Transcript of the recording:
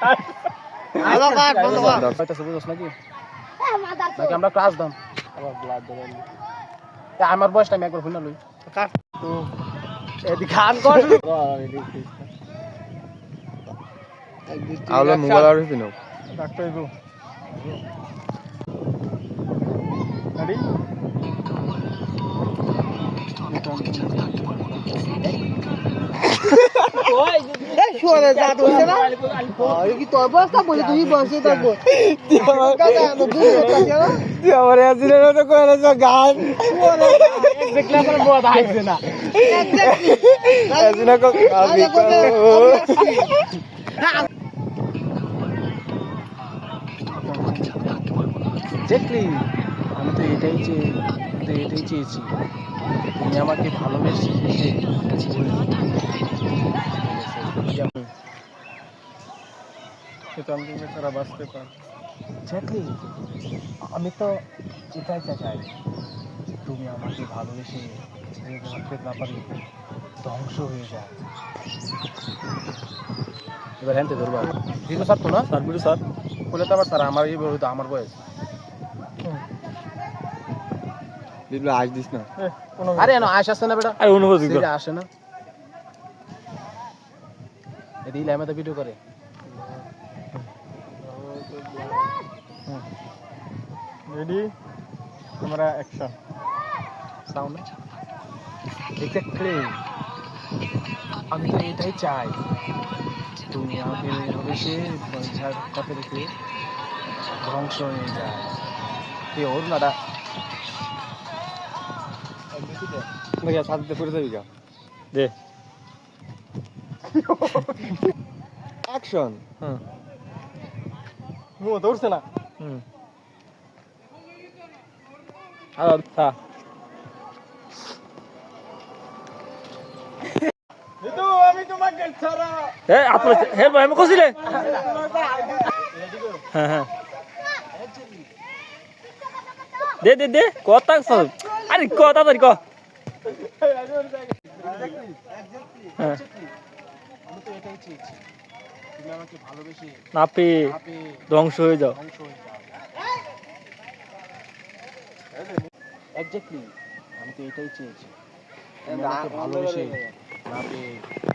আলো কাট বন্ধ কর হইতাছে বুঝছ নাকি নাকি আমরা ক্লাস দাম আবার ব্লাড দেবেন আমার বয়সটা আমি একবার ভুল না লই কাট তো এদি খান কর আলো মোবাইল আর পিনো ডাক্তার গো রেডি এই শুয়ারে জাত হইছে না এই কি তোর বস্তা বলি তুই বসে থাকবো তুই আমার আসলে তো কইরা যা গান দেখলা পরে বহুত আইছে না আসলে কো আমি দেখলি আমি তো এটাই চেয়েছি তুমি আমাকে ভালোবেসে বাঁচতে পার দেখলি আমি তো এটাই চাই তুমি আমাকে ভালোবেসে বাঁচতে না পারি ধ্বংস হয়ে যায় এবার হ্যান্ডে ধরবো ভিডিও স্যার তো না স্যার ভিডিও স্যার বলে তো আবার স্যার আমার এই বয়স আমার বয়স দিল আজ দিস না আরে না আশ আসে না বেটা আরে অনুভূতি সেটা আসে না এদিকে ল্যামে তো ভিডিও করে ready camera action sound exactly আমি তো এটাই চাই তুমি আমাকে ভালোবেসে পয়সার কাছে রেখে ধ্বংস হয়ে যায় কে ওর নাডা ভাইয়া সাথে পড়ে যাবি গা দে অ্যাকশন ও দৌড়ছে না আর তা নিতু আমি তোমাকে ছাড়া এ আপনি হে ভাই আমি কইছিলে হ্যাঁ হ্যাঁ দে দে দে কথা সব আরে কথা ধরি ক হ্যাঁ আমি তো এটাই চেয়েছি তুমি আমাকে ভালোবেসে না পেয়ে ধ্বংস হয়ে যাও ধ্বংস হয়ে যাও এক্স্যাক্টলি আমি তো এটাই চেয়েছি তুমি আমাকে ভালোবেসে না পেয়ে